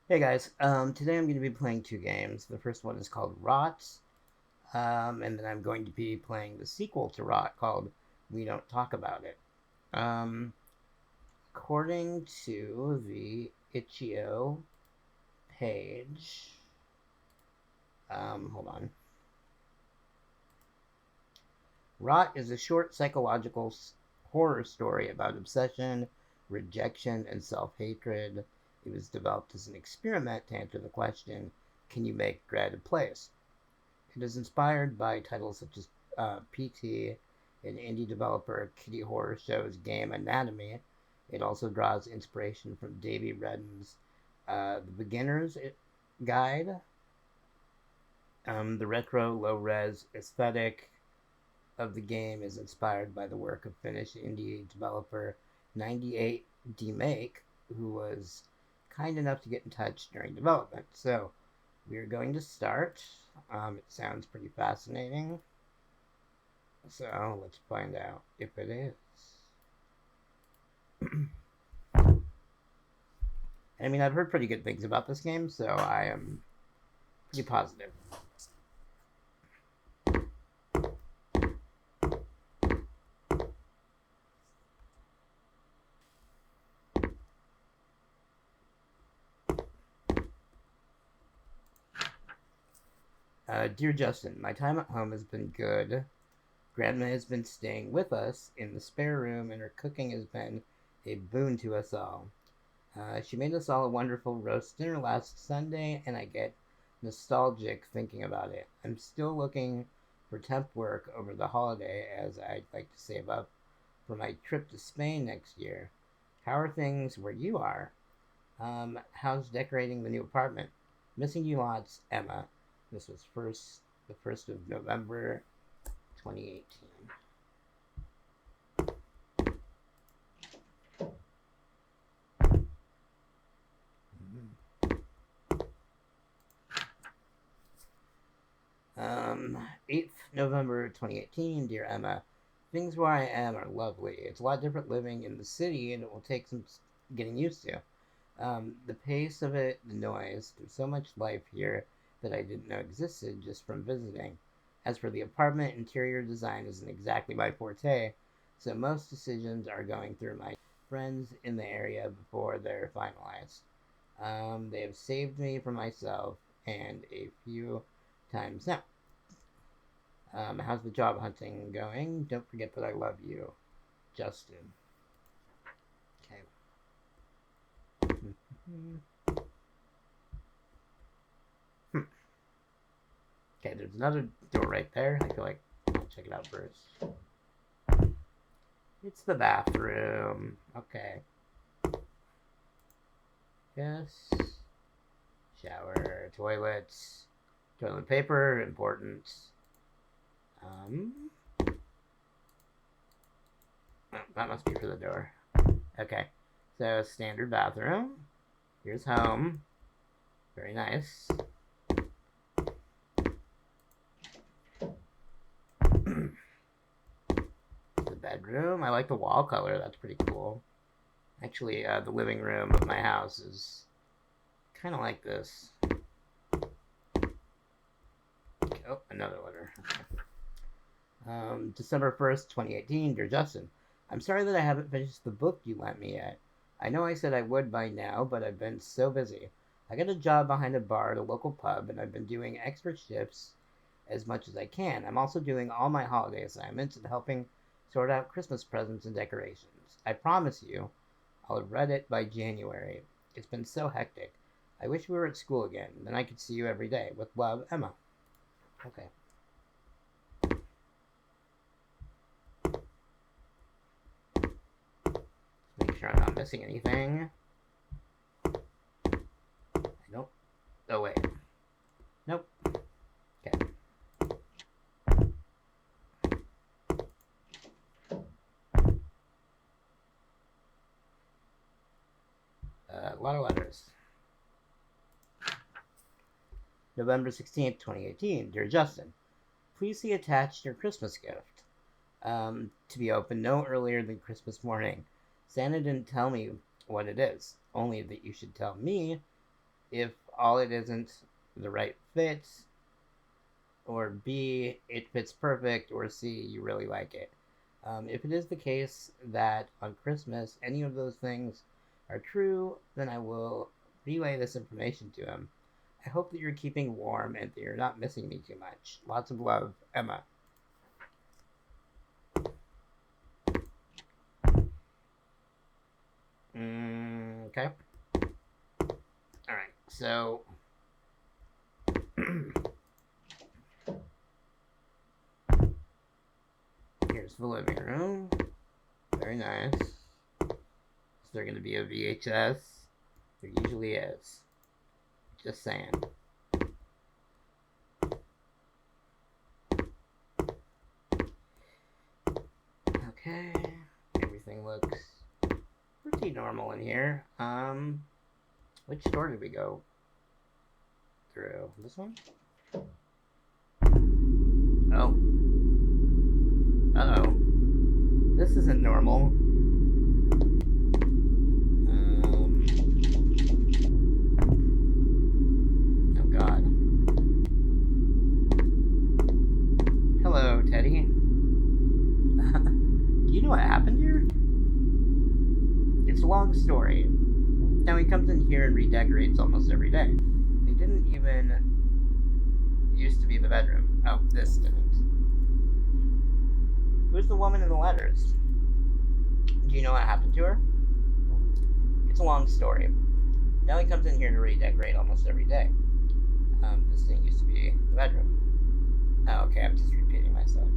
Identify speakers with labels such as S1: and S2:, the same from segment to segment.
S1: Hey guys, today I'm going to be playing two games. The first one is called Rot, and then I'm going to be playing the sequel to Rot called We Don't Talk About It. Um, According to the itch.io page, hold on. Rot is a short psychological horror story about obsession, rejection, and self hatred. It was developed as an experiment to answer the question, can you make dread a place? It is inspired by titles such as PT, an indie developer kiddie horror show's game Anatomy. It also draws inspiration from Davey Redden's The Beginner's Guide. The retro low res aesthetic of the game is inspired by the work of Finnish indie developer 98 Make, who was kind enough to get in touch during development. So we're going to start. It sounds pretty fascinating. So let's find out if it is. I mean, I've heard pretty good things about this game, so I am pretty positive. Dear Justin, my time at home has been good. Grandma has been staying with us in the spare room, and her cooking has been a boon to us all. She made us all a wonderful roast dinner last Sunday, and I get nostalgic thinking about it. I'm still looking for temp work over the holiday as I'd like to save up for my trip to Spain next year. How are things where you are? How's decorating the new apartment? Missing you lots, Emma. This was the 1st of November, 2018. Um, 8th November 2018, dear Emma. Things where I am are lovely. It's a lot different living in the city, and it will take some getting used to. The pace of it, the noise, there's so much life here that I didn't know existed just from visiting. As for the apartment, interior design isn't exactly my forte, so most decisions are going through my friends in the area before they're finalized. They have saved me from myself and a few times now. How's the job hunting going? Don't forget that I love you, Justin. Okay. Okay, there's another door right there. I feel like I'll check it out first. It's the bathroom. Okay. Yes. Shower, toilets, toilet paper, important. Um, oh, that must be for the door. Okay. So, standard bathroom. Here's home. Very nice. The bedroom. I like the wall color. That's pretty cool. Actually, the living room of my house is kind of like this. Oh, another letter. December 1st, 2018. Dear Justin, I'm sorry that I haven't finished the book you lent me yet. I know I said I would by now, but I've been so busy. I got a job behind a bar at a local pub, and I've been doing extra shifts as much as I can. I'm also doing all my holiday assignments and helping sort out Christmas presents and decorations. I promise you, I'll have read it by January. It's been so hectic. I wish we were at school again. Then I could see you every day. With love, Emma. Okay. Make sure I'm not missing anything. I don't. Oh, wait. Nope. Okay. A lot of letters. November 16th, 2018. Dear Justin, please see attached your Christmas gift. To be opened no earlier than Christmas morning. Santa didn't tell me what it is, only that you should tell me if all it isn't the right fit, or B, it fits perfect, or C, you really like it. If it is the case that on Christmas any of those things are true, then I will relay this information to him. I hope that you're keeping warm and that you're not missing me too much. Lots of love, Emma. Okay. Alright, so here's the living room. Very nice. Is there going to be a VHS? There usually is. Just saying. Okay. Everything looks pretty normal in here. Which door did we go through? This one? Oh. Uh-oh. This isn't normal. Oh god. Hello, Teddy. Do you know what happened here? It's a long story. Now he comes in here and redecorates almost every day. They didn't even used to be the bedroom. Oh, this didn't. Who's the woman in the letters? Do you know what happened to her? It's a long story. Now he comes in here to redecorate almost every day. This thing used to be the bedroom. Oh, okay, I'm just repeating myself.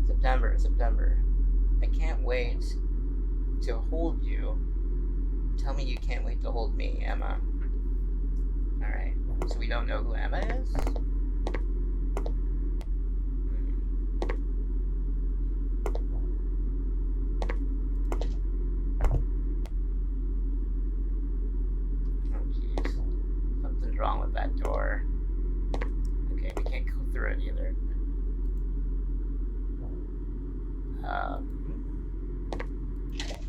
S1: September. I can't wait to hold you. Tell me you can't wait to hold me, Emma. Alright, so we don't know who Emma is? Oh, jeez. Something's wrong with that door. Okay, we can't go through it either. Jesus.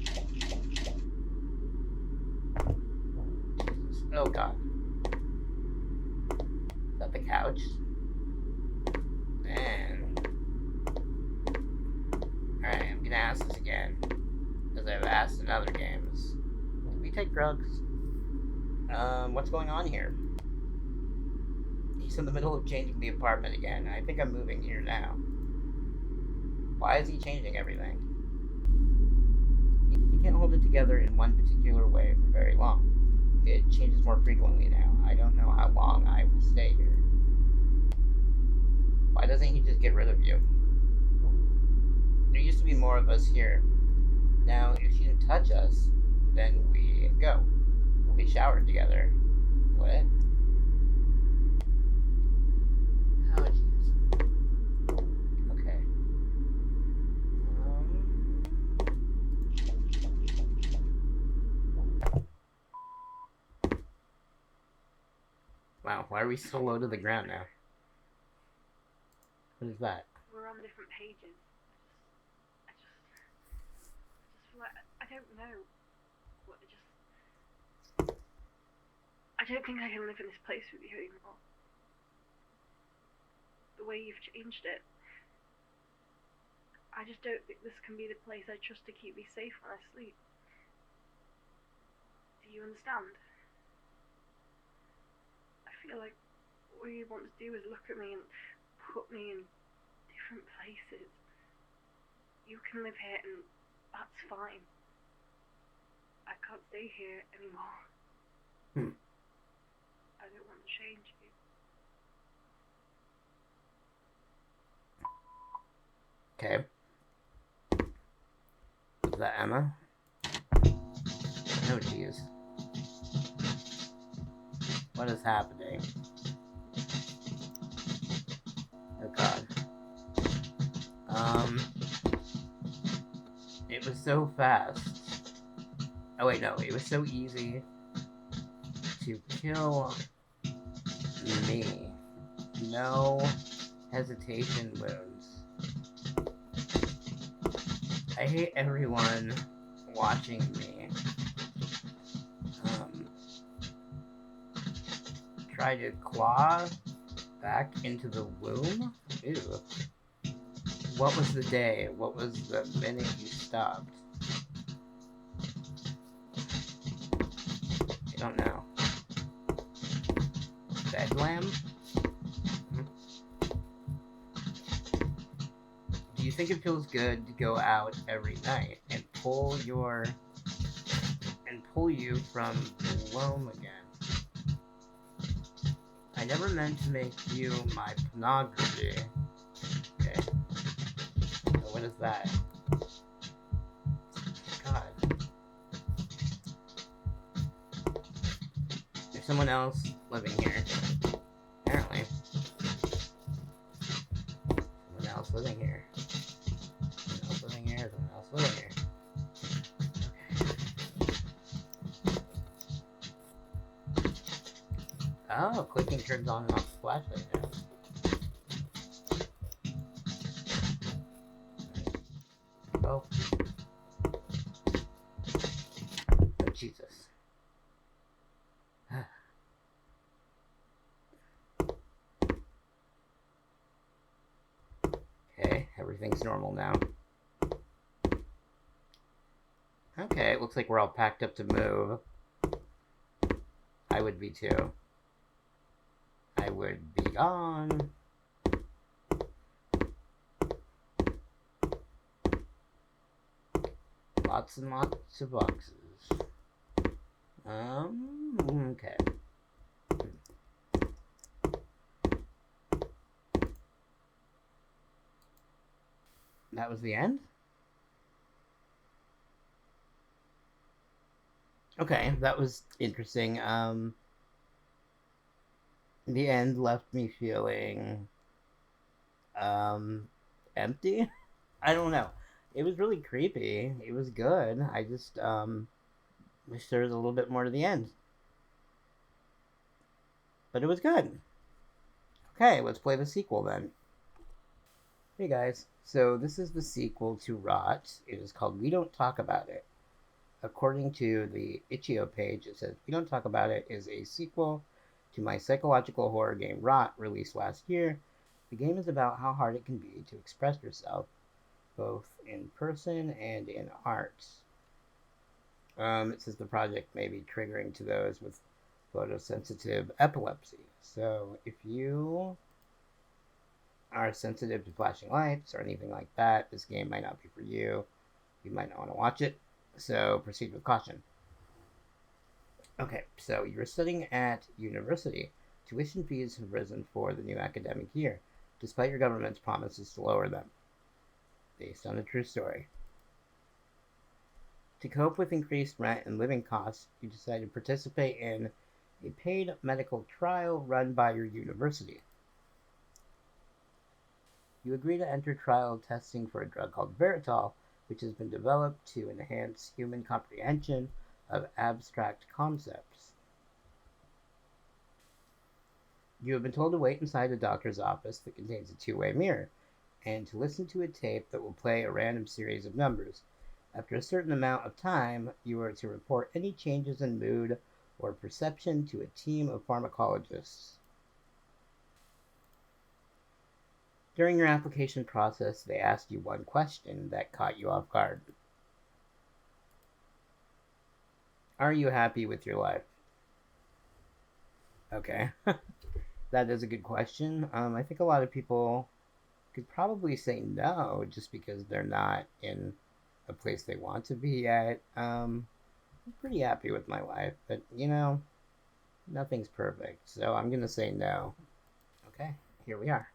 S1: Oh god. Is that the couch? Man. Alright, I'm gonna ask this again. As I've asked in other games. Did we take drugs? What's going on here? He's in the middle of changing the apartment again. I think I'm moving here now. Why is he changing everything? He can't hold it together in one particular way for very long. It changes more frequently now. I don't know how long I will stay here. Why doesn't he just get rid of you? There used to be more of us here. Now, if she didn't touch us, then we go. We showered together. What? Oh, jeez. Okay. Wow, why are we so low to the ground now? What is that?
S2: We're on different pages. I just feel like I don't know. I don't think I can live in this place with you anymore. The way you've changed it. I just don't think this can be the place I trust to keep me safe when I sleep. Do you understand? I feel like all you want to do is look at me and put me in different places. You can live here and that's fine. I can't stay here anymore. I don't want to change you.
S1: Okay. Is that Emma? Oh, jeez. What is happening? Oh, God. It was so fast. Oh, wait, no. It was so easy to kill me. No hesitation wounds. I hate everyone watching me. try to claw back into the womb? Ew. What was the day? What was the minute you stopped? I don't know. Bedlam? Do you think it feels good to go out every night and pull you from the womb again? I never meant to make you my pornography. Okay. So what is that? God. There's someone else living here. Apparently. Someone else living here. Someone else living here. Someone else living here. Oh, clicking turns on and off the flashlight now. Oh. Oh, Jesus. Okay, everything's normal now. Okay, it looks like we're all packed up to move. I would be too. I would be gone. Lots and lots of boxes. Okay. That was the end? Okay, that was interesting. The end left me feeling empty. I don't know. It was really creepy. It was good. I just wish there was a little bit more to the end. But it was good. Okay, let's play the sequel then. Hey guys, so this is the sequel to Rot. It is called We Don't Talk About It. According to the itch.io page, it says We Don't Talk About It is a sequel to my psychological horror game Rot, released last year. The game is about how hard it can be to express yourself, both in person and in art. It says the project may be triggering to those with photosensitive epilepsy. So if you are sensitive to flashing lights or anything like that, this game might not be for you. You might not want to watch it, so proceed with caution. Okay, so you're studying at university. Tuition fees have risen for the new academic year, despite your government's promises to lower them. Based on a true story. To cope with increased rent and living costs, you decide to participate in a paid medical trial run by your university. You agree to enter trial testing for a drug called Veritol, which has been developed to enhance human comprehension of abstract concepts. You have been told to wait inside a doctor's office that contains a two-way mirror, and to listen to a tape that will play a random series of numbers. After a certain amount of time, you are to report any changes in mood or perception to a team of pharmacologists. During your application process, they asked you one question that caught you off guard. Are you happy with your life? Okay. That is a good question. I think a lot of people could probably say no just because they're not in a place they want to be at. I'm pretty happy with my life, but nothing's perfect, so I'm gonna say no. Okay, here we are.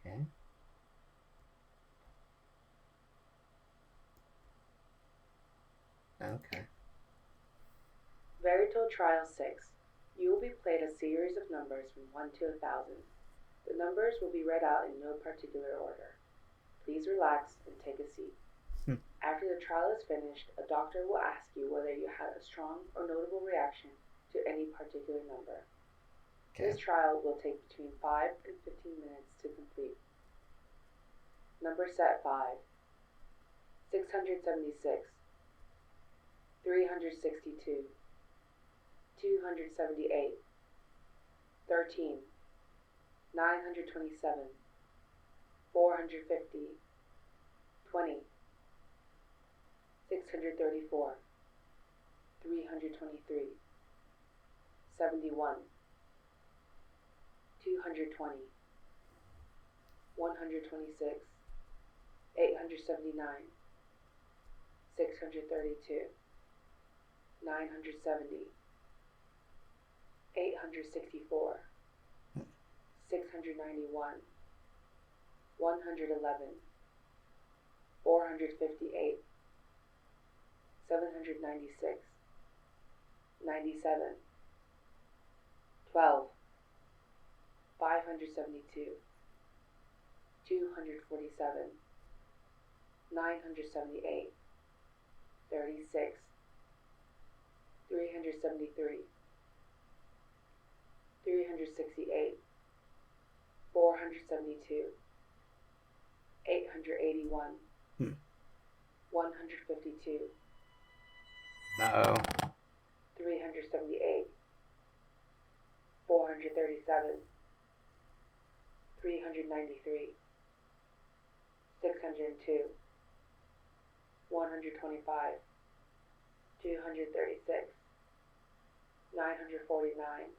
S1: Okay. Okay.
S3: Veritol Trial 6. You will be played a series of numbers from 1 to 1,000. The numbers will be read out in no particular order. Please relax and take a seat. After the trial is finished, a doctor will ask you whether you had a strong or notable reaction to any particular number. Okay. This trial will take between 5 and 15 minutes to complete. Number set 5, 676, 362, 278, 13, 927, 450, 20, 634, 323, 71, 220, 126, 879, 632, 970, 864, 691, 111, 458, 796, 97, 12, 572, 247, 978, 36, 373, 368, 472, 881, 152,
S1: Uh-oh.
S3: 378, 437, 393, 602, 125, 236, 949,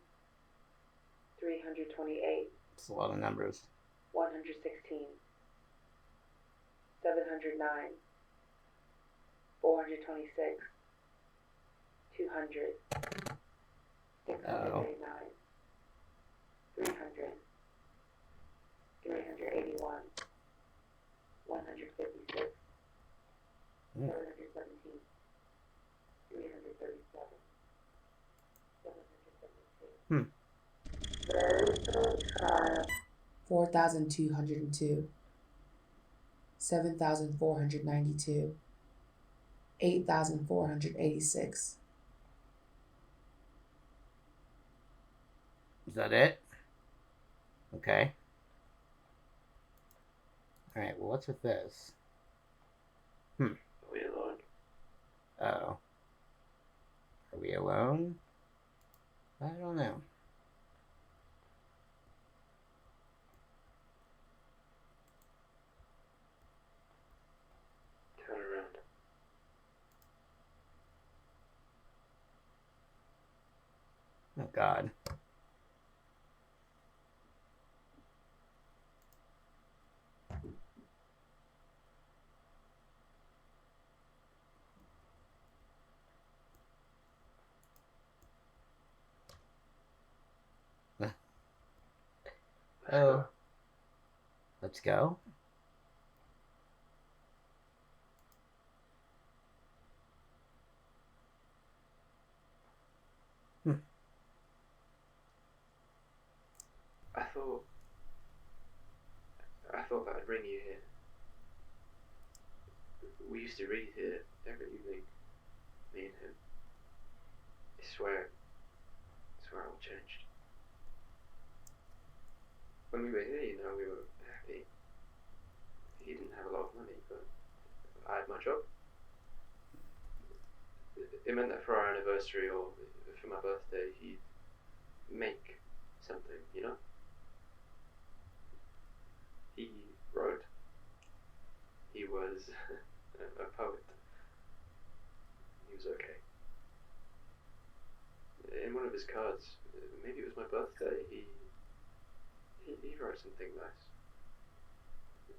S3: 328,
S1: It's a lot of numbers.
S3: 116, 709, 426, 200, 639, 300, 381, 156, 717, 337, 772. Veritol trial. 4,202, 7,492, 8,486.
S1: Is that it? Okay. Alright, well, what's with this?
S4: Are we alone?
S1: Uh-oh. Are we alone? I don't know.
S4: Turn around.
S1: Oh, God.
S4: Let's go.
S1: Let's go.
S4: I thought that I'd bring you here. We used to read here every evening, me and him. I swear it all changed. When we were here, we were happy. He didn't have a lot of money, but I had my job. It meant that for our anniversary or for my birthday, he'd make something, He wrote. He was a poet. He was okay. In one of his cards, maybe it was my birthday, he wrote something nice.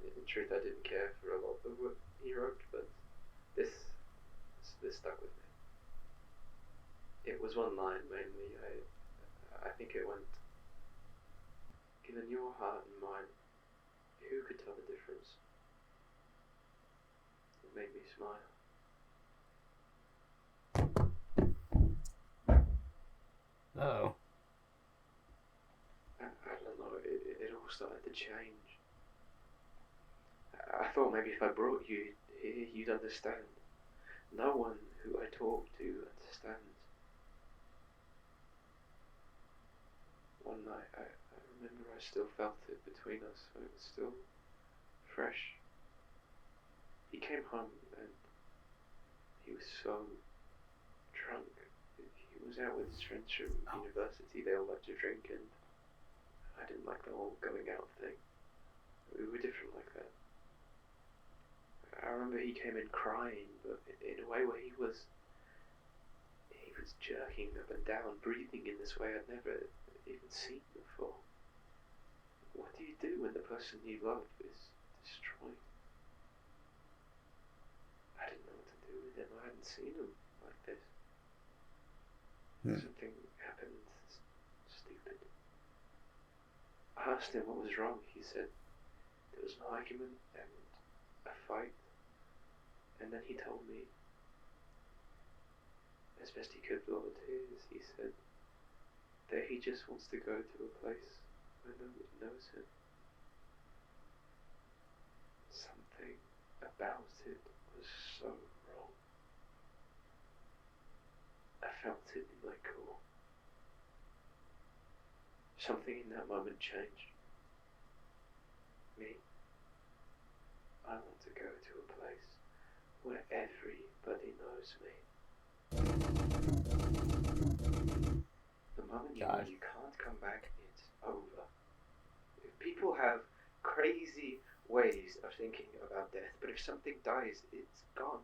S4: In truth, I didn't care for a lot of what he wrote, but this stuck with me. It was one line mainly. I think it went, "Given your heart and mine, who could tell the difference?" It made me smile.
S1: Uh-oh.
S4: I don't know, it all started to change. I thought maybe if I brought you here, you'd understand. No one who I talk to understands. One night, I remember I still felt it between us when it was still fresh. He came home and he was so drunk. He was out with his friends from university. They all like to drink, and I didn't like the whole going out thing. We were different like that. I remember he came in crying, but in a way where he was jerking up and down, breathing in this way I'd never even seen before. What do you do when the person you love is destroyed? I didn't know what to do with him. I hadn't seen him like this. Something happened stupid. I asked him what was wrong. He said there was an argument and a fight, and then he told me, as best he could with all the tears, he said that he just wants to go to a place where nobody knows him. Something about it was so wrong. I felt it in my core. Something in that moment changed. Me, I want to go to a place where everybody knows me. The moment you know you can't come back, it's over. People have crazy ways of thinking about death, but if something dies, it's gone.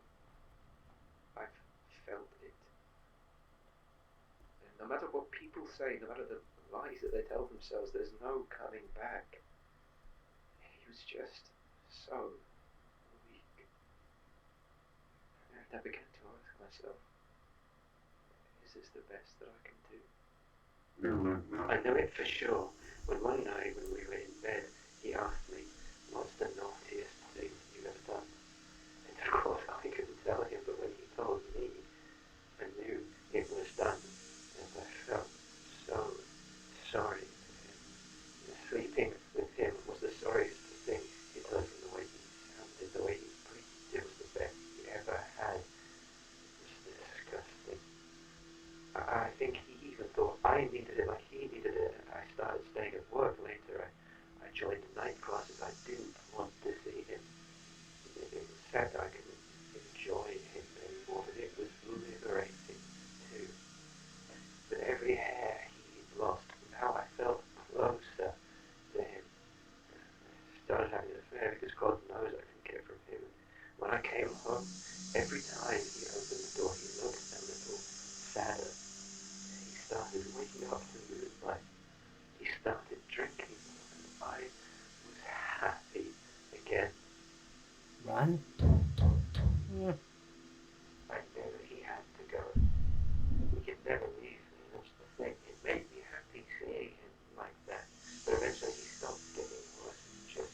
S4: I've felt it. And no matter what people say, no matter the lies that they tell themselves, there's no coming back. He was just so weak. And I began to ask myself, is this the best that I can do? I know it for sure. When one night when we were in bed, he asked me, what's the naughtiest thing you've ever done? And of course I couldn't tell him, but when he told me, I knew it was done. And I felt so sorry for him. And sleeping with him was the sorriest thing. He told me the way he sounded, the way he breathed. It was the best he ever had. It was disgusting. I think he even thought I needed it like he needed it, and I started staying at work later. I joined night classes. I didn't want to see him. It was sad that I couldn't enjoy him anymore, but it was liberating too. With every hair he'd lost, now I felt closer to him. I started having an affair because God knows I couldn't get from him. When I came home, every time he opened the door, he looked a little sadder. He started waking up to moonlight. He started drinking, and I was happy again.
S1: Run?
S4: I knew he had to go. He could never leave me, that's the thing. It made me happy seeing him like that. But eventually he stopped getting worse and just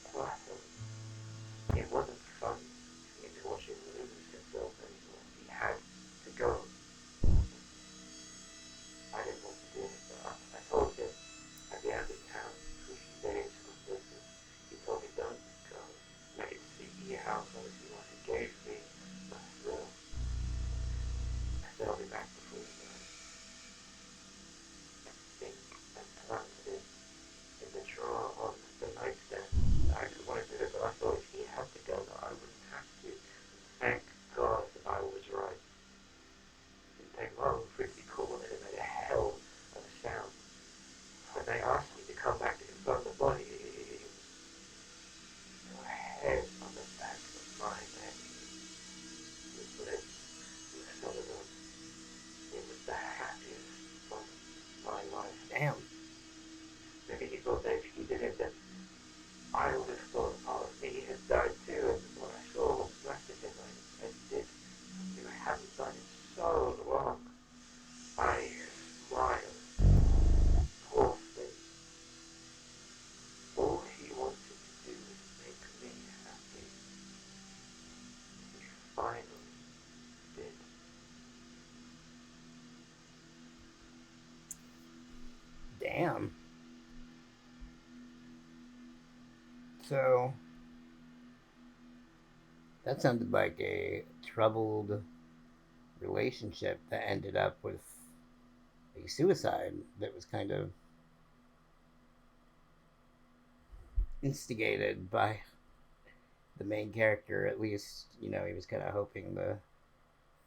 S4: flattened. It wasn't fun for me to watch him lose himself anymore. He had to go. I didn't want to do it, but I told him I'd be out of town for a few days on business. He told me don't go. And I could see how close he was. It gave me a thrill. I said I'll be back before he goes. I think I planted it in the drawer on the nightstand. I didn't want to do it, but I thought if he had to go, that I wouldn't have to. Thank God I was right. It didn't take long for it to be cool, and it made a hell of a sound. When they asked me to come back to confirm the body, it was your head on the back of my neck. The bliss was sudden. It was the happiest moment of my life.
S1: Damn.
S4: Maybe he thought that if he did it, then I would have thought part of me had died too, and when I saw what was left of him, I did something I hadn't done in so long. I smiled. Poor thing. All he wanted to do was make me happy. He finally did.
S1: Damn. So, that sounded like a troubled relationship that ended up with a suicide that was kind of instigated by the main character. At least, he was kind of hoping the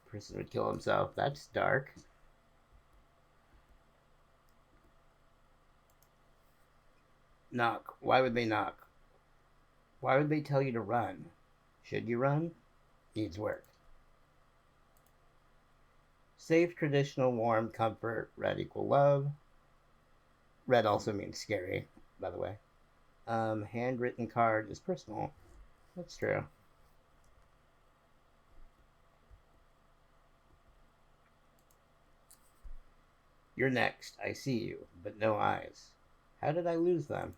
S1: person would kill himself. That's dark. Knock. Why would they knock? Why would they tell you to run? Should you run? Needs work. Safe, traditional, warm, comfort, red equal love. Red also means scary, by the way. Handwritten card is personal. That's true. You're next. I see you, but no eyes. How did I lose them?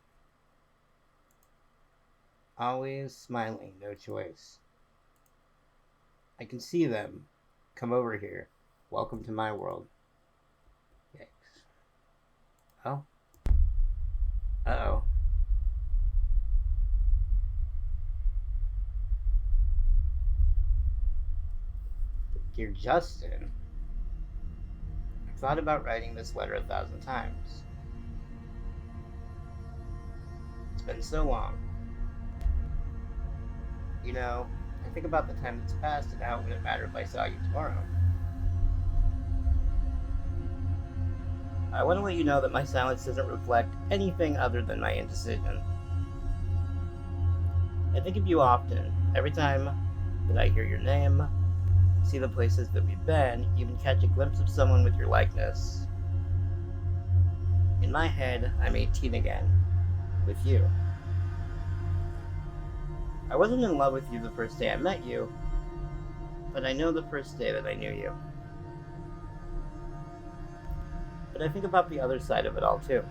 S1: Always smiling, no choice. I can see them. Come over here. Welcome to my world. Yikes. Oh. Uh-oh. Dear Justin, I've thought about writing this letter 1,000 times. It's been so long. You know, I think about the time that's passed and how it wouldn't matter if I saw you tomorrow. I want to let you know that my silence doesn't reflect anything other than my indecision. I think of you often, every time that I hear your name, see the places that we've been, even catch a glimpse of someone with your likeness. In my head, I'm 18 again, with you. I wasn't in love with you the first day I met you, but I know the first day that I knew you. But I think about the other side of it all too.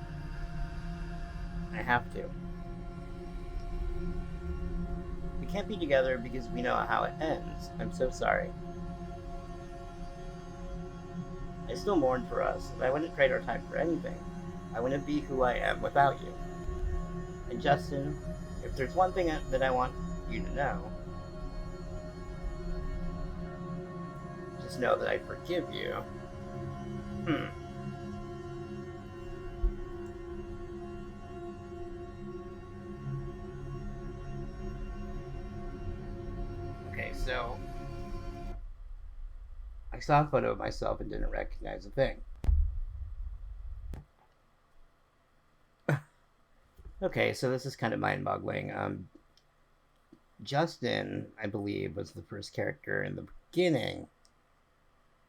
S1: I have to. We can't be together because we know how it ends. I'm so sorry. I still mourn for us, and I wouldn't trade our time for anything. I wouldn't be who I am without you. And Justin, if there's one thing that I want you to know, just know that I forgive you. Okay, so I saw a photo of myself and didn't recognize a thing. Okay, so this is kind of mind-boggling. Justin, I believe, was the first character in the beginning.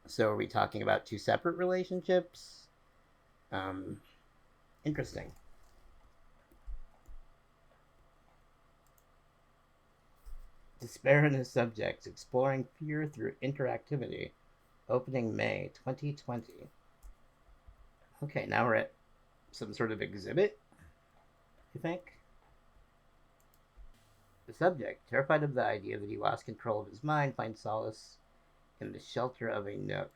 S1: So are we talking about two separate relationships? Interesting. Despair in his subjects, exploring fear through interactivity. Opening May 2020. Okay, now we're at some sort of exhibit, you think? The subject, terrified of the idea that he lost control of his mind, finds solace in the shelter of a nook.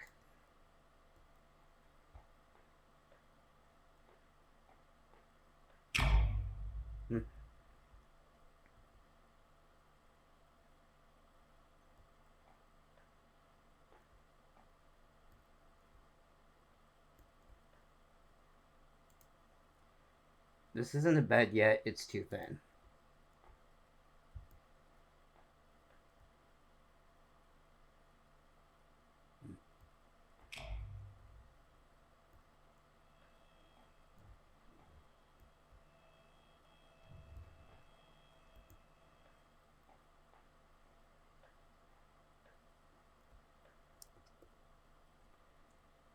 S1: This isn't a bed yet, it's too thin.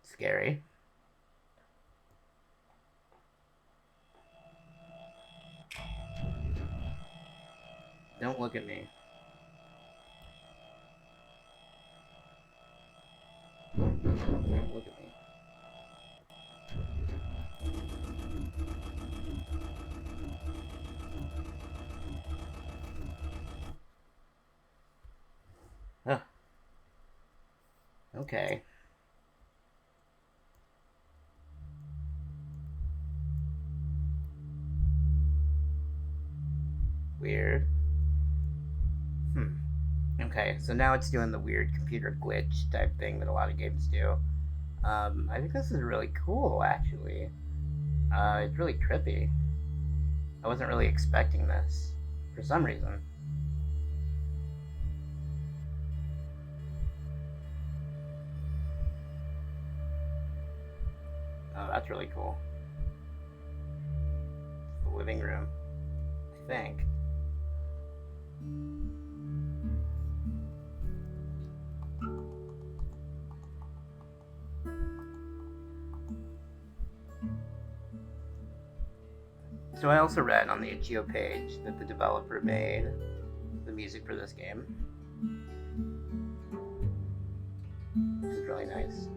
S1: Scary. Don't look at me. Don't look at me. Huh. Okay. Weird. Okay, so now it's doing the weird computer glitch type thing that a lot of games do. I think this is really cool, actually. It's really trippy. I wasn't really expecting this, for some reason. Oh, that's really cool. The living room, I think. So I also read on the itch.io page that the developer made the music for this game, which is really nice.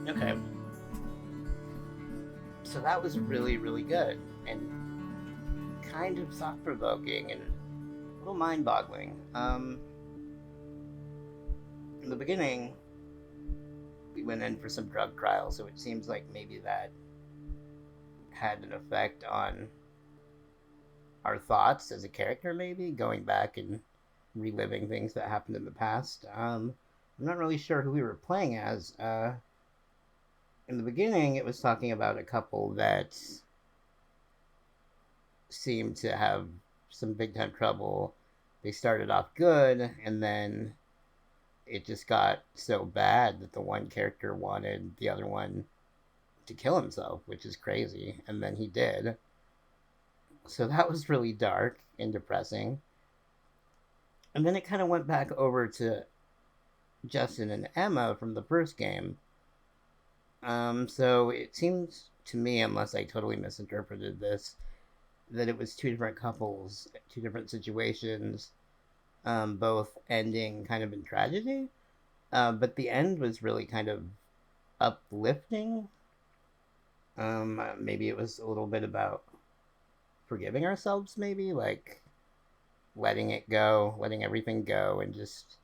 S1: Okay. So that was really, really good and kind of thought-provoking and a little mind-boggling. In the beginning, we went in for some drug trials, so it seems like maybe that had an effect on our thoughts as a character, maybe going back and reliving things that happened in the past. I'm not really sure who we were playing as. In the beginning, it was talking about a couple that seemed to have some big time trouble. They started off good, and then it just got so bad that the one character wanted the other one to kill himself, which is crazy, and then he did. So that was really dark and depressing. And then it kind of went back over to Justin and Emma from the first game. So it seems to me, unless I totally misinterpreted this, that it was two different couples, two different situations, both ending kind of in tragedy. But the end was really kind of uplifting. Maybe it was a little bit about forgiving ourselves, maybe, like letting it go, letting everything go, and just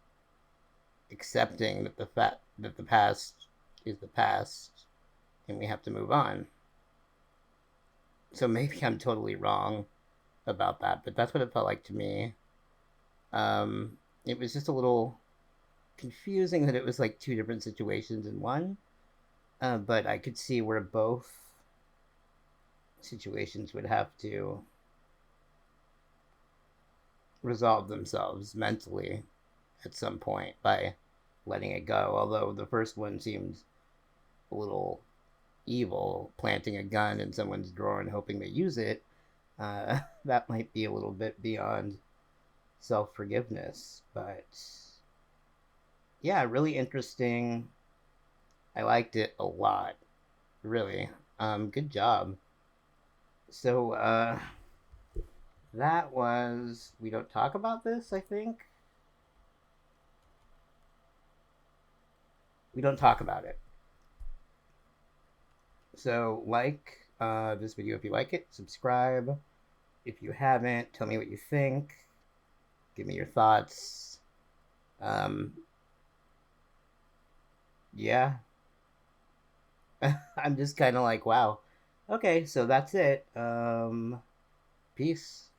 S1: accepting that the past is the past, and we have to move on. So maybe I'm totally wrong about that, but that's what it felt like to me. It was just a little confusing that it was like two different situations in one, but I could see where both situations would have to resolve themselves mentally at some point by letting it go. Although the first one seemed a little evil, planting a gun in someone's drawer and hoping they use it. That might be a little bit beyond self-forgiveness. But yeah, really interesting. I liked it a lot. Really. Good job. So, that was We Don't Talk About This, I think. We Don't Talk About It. So, this video if you like it, subscribe. If you haven't, tell me what you think. Give me your thoughts. Um, yeah. I'm just kind of like, wow. Okay, so that's it. Peace.